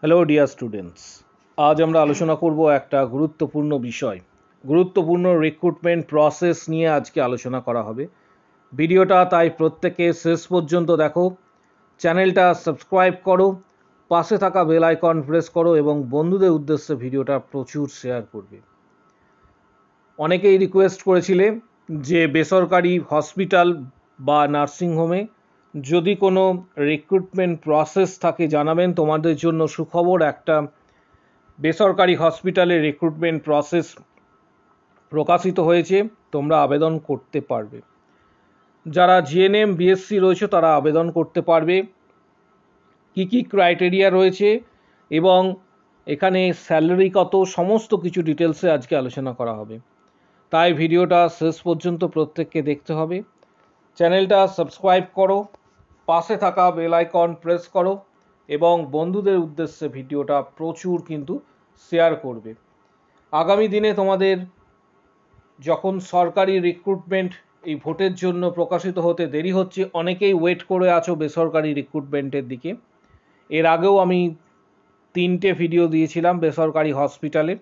Hello dear students, আজ আমরা আলোচনা করব একটা গুরুত্বপূর্ণ বিষয়, গুরুত্বপূর্ণ রিক্রুটমেন্ট প্রসেস নিয়ে আজকে আলোচনা করা হবে। ভিডিওটা তাই প্রত্যেকে শেষ পর্যন্ত দেখো, চ্যানেলটা সাবস্ক্রাইব করো, পাশে থাকা বেল আইকন প্রেস করো এবং বন্ধুদের উদ্দেশ্যে ভিডিওটা প্রচুর শেয়ার করবে। অনেকেই রিকোয়েস্ট করেছিলে যে বেসরকারি হসপিটাল বা নার্সিংহোমে যদি কোনো রিক্রুটমেন্ট প্রসেস থাকে জানাবেন। তোমাদের জন্য সুখবর, একটা বেসরকারি হসপিটালে রিক্রুটমেন্ট প্রসেস প্রকাশিত হয়েছে, তোমরা আবেদন করতে পারবে। যারা জিএনএম বিএসসি রয়েছে তারা আবেদন করতে পারবে। কি কি ক্রাইটেরিয়া রয়েছে এবং এখানে স্যালারি কত, সমস্ত কিছু ডিটেলসে আজকে আলোচনা করা হবে। তাই ভিডিওটা শেষ পর্যন্ত প্রত্যেককে দেখতে হবে। চ্যানেলটা সাবস্ক্রাইব করো, পাশে থাকা বেল আইকন প্রেস করো এবং বন্ধুদের উদ্দেশ্যে ভিডিওটা প্রচুর কিন্তু শেয়ার করবে। আগামী দিনে তোমাদের যখন সরকারি রিক্রুটমেন্ট এই ভোটের জন্য প্রকাশিত হতে দেরি হচ্ছে, অনেকেই ওয়েট করে আছো বেসরকারি রিক্রুটমেন্টের দিকে। এর আগেও আমি 3টে ভিডিও দিয়েছিলাম বেসরকারি হসপিটালে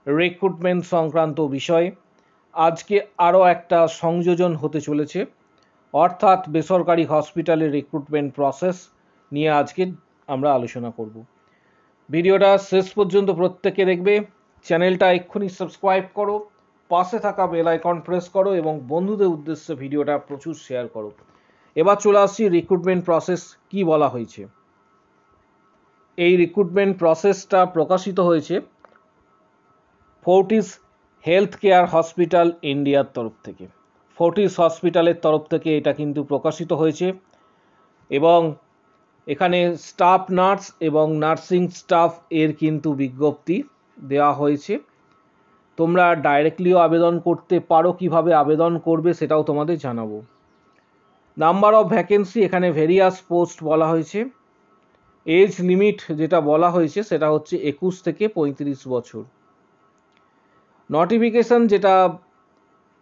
রিক্রুটমেন্ট সংক্রান্ত বিষয়ে। আজকে আরও একটা সংযোজন হতে চলেছে, অর্থাৎ বেসরকারি হসপিটালের রিক্রুটমেন্ট প্রসেস নিয়ে আজকে আমরা আলোচনা করব। ভিডিওটা শেষ পর্যন্ত প্রত্যেকে দেখবে। চ্যানেলটা এক্ষুনি সাবস্ক্রাইব করো, পাশে থাকা বেল আইকন প্রেস করো এবং বন্ধুদের উদ্দেশ্যে ভিডিওটা প্রচুর শেয়ার করো। এবার চলে আসছি রিক্রুটমেন্ট প্রসেস কি বলা হয়েছে। এই রিক্রুটমেন্ট প্রসেসটা প্রকাশিত হয়েছে ফোর্টিস হেলথ কেয়ার হসপিটাল ইন্ডিয়ার তরফ থেকে। ফোর্টিস হসপিটালের তরফ থেকে এটা কিন্তু প্রকাশিত হয়েছে এবং এখানে স্টাফ নার্স এবং নার্সিং স্টাফ এর কিন্তু বিজ্ঞপ্তি দেওয়া হয়েছে। তোমরা ডাইরেক্টলিও আবেদন করতে পারো, কিভাবে আবেদন করবে সেটাও তোমাদের জানাবো। নাম্বার অফ ভ্যাকেন্সি, এখানে ভেরিয়াস পোস্ট বলা হয়েছে। এজ লিমিট যেটা বলা হয়েছে সেটা হচ্ছে 21 থেকে 35 বছর। নোটিফিকেশন যেটা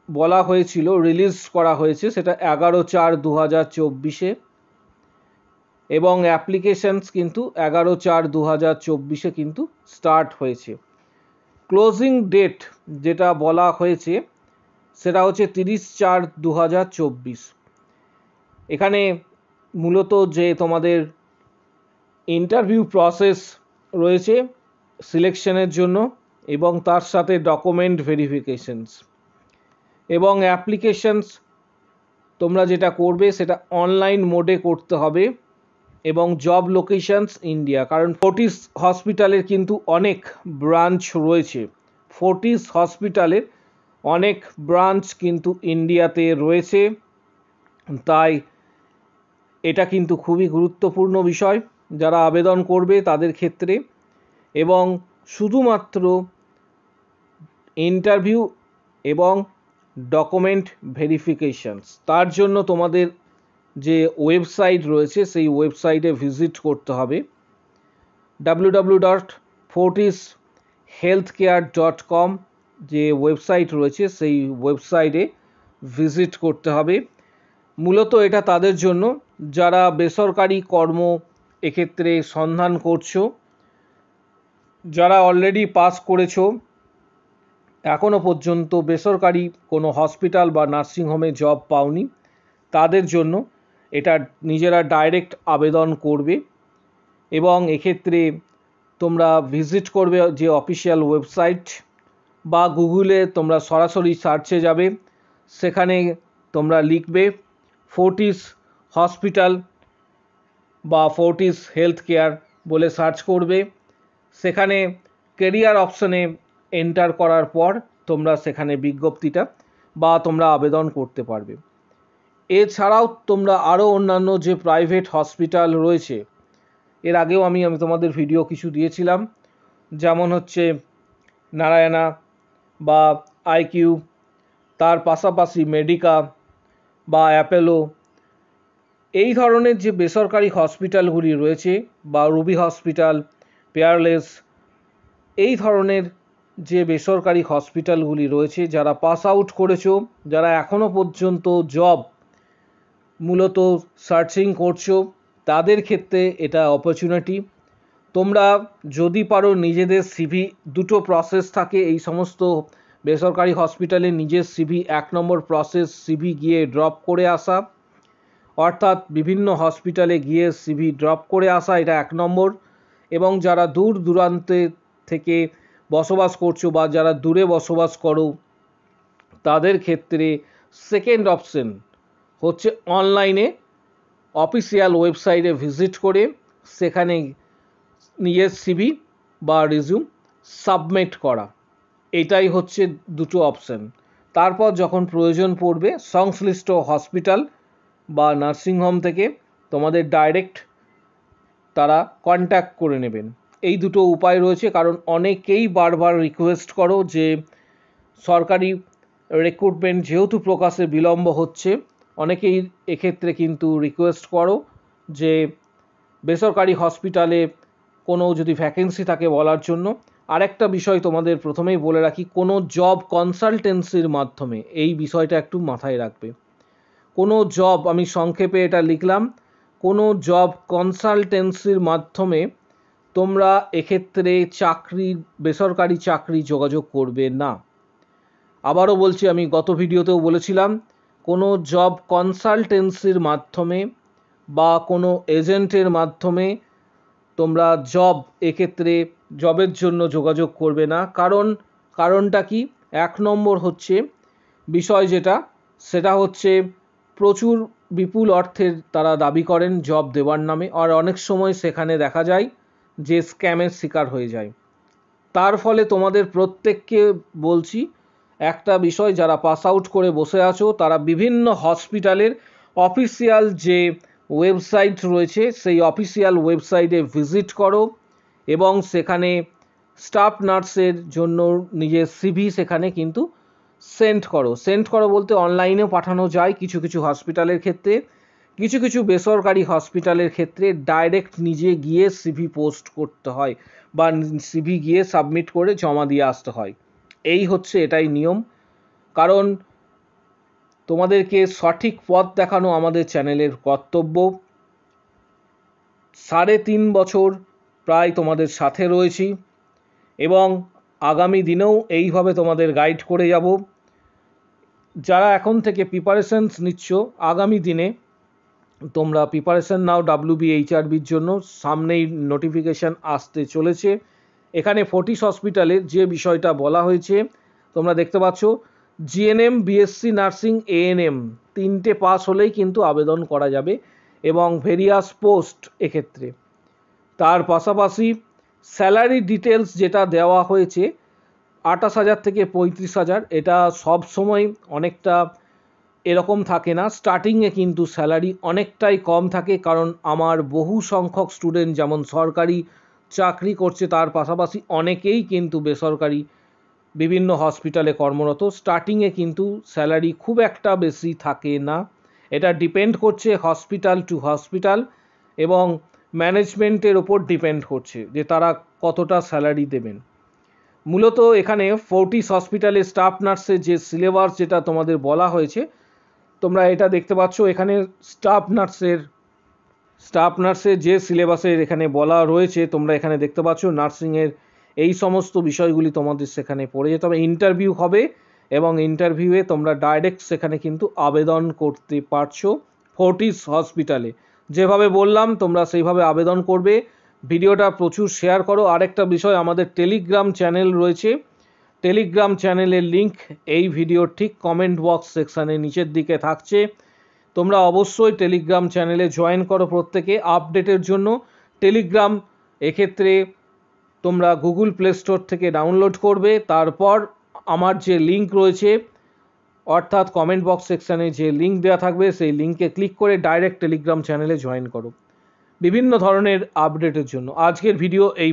বলা হয়েছিল, রিলিজ করা হয়েছে, সেটা 11/4/2024 এবং অ্যাপ্লিকেশনস কিন্তু 11/4/2024 কিন্তু স্টার্ট হয়েছে। ক্লোজিং ডেট যেটা বলা হয়েছে সেটা হচ্ছে 30/4/2024। এখানে মূলত যে তোমাদের ইন্টারভিউ প্রসেস রয়েছে সিলেকশনের জন্য এবং তার সাথে ডকুমেন্ট ভেরিফিকেশনস এবং অ্যাপ্লিকেশনস তোমরা যেটা করবে সেটা অনলাইন মোডে করতে হবে এবং জব লোকেশনস ইন্ডিয়া, কারণ ফোর্টিস হসপিটালের কিন্তু অনেক ব্রাঞ্চ রয়েছে। ফোর্টিস হসপিটালের অনেক ব্রাঞ্চ কিন্তু ইন্ডিয়াতে রয়েছে, তাই এটা কিন্তু খুবই গুরুত্বপূর্ণ বিষয় যারা আবেদন করবে তাদের ক্ষেত্রে। এবং শুধুমাত্র ইন্টারভিউ এবং ডকুমেন্ট ভেরিফিকেশনস, তার জন্য তোমাদের যে ওয়েবসাইট রয়েছে সেই ওয়েবসাইটে ভিজিট করতে হবে। www.fortishealthcare.com যে ওয়েবসাইট রয়েছে সেই ওয়েবসাইটে ভিজিট করতে হবে। মূলত এটা তাদের জন্য যারা বেসরকারি কর্ম এক্ষেত্রে সন্ধান করছো, যারা অলরেডি পাস করেছো, এখনও পর্যন্ত বেসরকারি কোনো হসপিটাল বা নার্সিংহোমে জব পাওনি, তাদের জন্য এটা নিজেরা ডাইরেক্ট আবেদন করবে। এবং এক্ষেত্রে তোমরা ভিজিট করবে যে অফিসিয়াল ওয়েবসাইট বা গুগলে তোমরা সরাসরি সার্চে যাবে, সেখানে তোমরা লিখবে ফোর্টিস হসপিটাল বা ফোর্টিস হেলথ কেয়ার বলে সার্চ করবে। সেখানে কেরিয়ার অপশানে এন্টার করার পর তোমরা সেখানে বিজ্ঞপ্তিটা বা তোমরা আবেদন করতে পারবে। এছাড়াও তোমরা আরও অন্যান্য যে প্রাইভেট হসপিটাল রয়েছে, এর আগেও আমি তোমাদের ভিডিও কিছু দিয়েছিলাম, যেমন হচ্ছে নারায়ণা বা আইকিউ, তার পাশাপাশি মেডিকা বা অ্যাপেলো, এই ধরনের যে বেসরকারি হসপিটালগুলি রয়েছে বা রুবি হসপিটাল, পেয়ারলেস, এই ধরনের যে বেসরকারি হসপিটালগুলি রয়েছে, যারা পাস আউট করেছো, যারা এখনও পর্যন্ত জব মূলত সার্চিং করছো, তাদের ক্ষেত্রে এটা অপরচুনিটি। তোমরা যদি পারো নিজেদের সিভি, দুটো প্রসেস থাকে এই সমস্ত বেসরকারি হসপিটালে। নিজের সিভি 1 নম্বর প্রসেস, সিভি গিয়ে ড্রপ করে আসা, অর্থাৎ বিভিন্ন হসপিটালে গিয়ে সিভি ড্রপ করে আসা, এটা 1 নম্বর। এবং যারা দূর দূরান্তে থেকে বসবাস করছো বা যারা দূরে বসবাস করো তাদের ক্ষেত্রে সেকেন্ড অপশন হচ্ছে অনলাইনে অফিসিয়াল ওয়েবসাইটে ভিজিট করে সেখানে নিজের সিভি বা রিজিউম সাবমিট করা। এটাই হচ্ছে দুটো অপশন। তারপর যখন প্রয়োজন পড়বে সংশ্লিষ্ট হসপিটাল বা নার্সিংহোম থেকে তোমাদের ডাইরেক্ট তারা কন্ট্যাক্ট করে নেবেন। এই দুটো উপায় রয়েছে, কারণ অনেকেই বারবার রিকোয়েস্ট করো যে সরকারি রিক্রুটমেন্ট যেহেতু প্রকাশে বিলম্ব হচ্ছে, অনেকেই এক্ষেত্রে কিন্তু রিকোয়েস্ট করো যে বেসরকারি হসপিটালে কোনো যদি ভ্যাকেন্সি থাকে বলার জন্য। আরেকটা বিষয় তোমাদের প্রথমেই বলে রাখি, কোনো জব কনসালটেন্সির মাধ্যমে, এই বিষয়টা একটু মাথায় রাখবে, কোনো জব, আমি সংক্ষেপে এটা লিখলাম, কোনো জব কনসালটেন্সির মাধ্যমে তোমরা এক্ষেত্রে বেসরকারি চাকরি যোগাযোগ করবে না। আবারও বলছি, আমি গত ভিডিওতেও বলেছিলাম, কোনো জব কনসালটেন্সির মাধ্যমে বা কোনো এজেন্টের মাধ্যমে তোমরা এক্ষেত্রে জবের জন্য যোগাযোগ করবে না। কারণটা কি? 1 নম্বর হচ্ছে বিষয় সেটা হচ্ছে প্রচুর বিপুল অর্থের তারা দাবি করেন জব দেওয়ার নামে, আর অনেক সময় সেখানে দেখা যায় যে স্ক্যামের শিকার হয়ে যায়। তার ফলে তোমাদের প্রত্যেককে বলছি একটা বিষয়, যারা পাস আউট করে বসে আছো তারা বিভিন্ন হসপিটালের অফিসিয়াল যে ওয়েবসাইট রয়েছে সেই অফিসিয়াল ওয়েবসাইটে ভিজিট করো এবং সেখানে স্টাফ নার্সের জন্য নিজের সিভি সেখানে কিন্তু সেন্ড করো বলতে অনলাইনেও পাঠানো যায় কিছু কিছু হসপিটালের ক্ষেত্রে, কিছু কিছু বেসরকারি হসপিটালের ক্ষেত্রে ডাইরেক্ট নিজে গিয়ে সিভি পোস্ট করতে হয় বা সিভি গিয়ে সাবমিট করে জমা দিয়ে আসতে হয়। এটাই নিয়ম। কারণ তোমাদেরকে সঠিক পথ দেখানো আমাদের চ্যানেলের কর্তব্য। 3.5 বছর প্রায় তোমাদের সাথে রয়েছি এবং আগামী দিনেও এইভাবে তোমাদের গাইড করে যাব। যারা এখন থেকে প্রিপারেশনস নিচ্ছ, আগামী দিনে তোমরা প্রিপারেশন নাও WBHRBর জন্য। সামনেই নোটিফিকেশান আসতে চলেছে। এখানে ফোর্টিস হসপিটালে যে বিষয়টা বলা হয়েছে তোমরা দেখতে পাচ্ছ, জিএনএম, বিএসসি নার্সিং, এএনএম 3টে পাস হলেই কিন্তু আবেদন করা যাবে এবং ভেরিয়াস পোস্ট এক্ষেত্রে। তার পাশাপাশি স্যালারি ডিটেলস যেটা দেওয়া হয়েছে 28,000 থেকে 35,000, এটা সব সময় অনেকটা এরকম থাকে না। স্টার্টিংয়ে কিন্তু স্যালারি অনেকটাই কম থাকে, কারণ আমার বহু সংখ্যক স্টুডেন্ট যেমন সরকারি চাকরি করছে, তার পাশাপাশি অনেকেই কিন্তু বেসরকারি বিভিন্ন হসপিটালে কর্মরত। স্টার্টিংয়ে কিন্তু স্যালারি খুব একটা বেশি থাকে না। এটা ডিপেন্ড করছে হসপিটাল টু হসপিটাল এবং ম্যানেজমেন্টের ওপর ডিপেন্ড করছে যে তারা কতটা স্যালারি দেবেন। মূলত এখানে ফোর্টিস হসপিটালে স্টাফ নার্সের যে সিলেবাস যেটা তোমাদের বলা হয়েছে, তোমরা এটা দেখতে পাচ্ছ এখানে স্টাফ নার্সের যে সিলেবাসের এখানে বলা রয়েছে, তোমরা এখানে দেখতে পাচ্ছ নার্সিংয়ের এই সমস্ত বিষয়গুলি তোমাদের সেখানে পড়ে যেতে হবে। ইন্টারভিউ হবে এবং ইন্টারভিউয়ে তোমরা ডাইরেক্ট সেখানে কিন্তু আবেদন করতে পারছো ফোর্টিস হসপিটালে। যেভাবে বললাম তোমরা সেইভাবে আবেদন করবে। ভিডিওটা প্রচুর শেয়ার করো। আরেকটা বিষয়, আমাদের টেলিগ্রাম চ্যানেল রয়েছে। টেলিগ্রাম চ্যানেলের লিঙ্ক এই ভিডিওর ঠিক কমেন্ট বক্স সেকশানে নিচের দিকে থাকছে। তোমরা অবশ্যই টেলিগ্রাম চ্যানেলে জয়েন করো প্রত্যেকে আপডেটের জন্য। টেলিগ্রাম এক্ষেত্রে তোমরা গুগল প্লে স্টোর থেকে ডাউনলোড করবে, তারপর আমার যে লিঙ্ক রয়েছে অর্থাৎ কমেন্ট বক্স সেকশানে যে লিঙ্ক দেওয়া থাকবে সেই লিঙ্কে ক্লিক করে ডাইরেক্ট টেলিগ্রাম চ্যানেলে জয়েন করো বিভিন্ন ধরনের আপডেটের জন্য। আজকের ভিডিও এই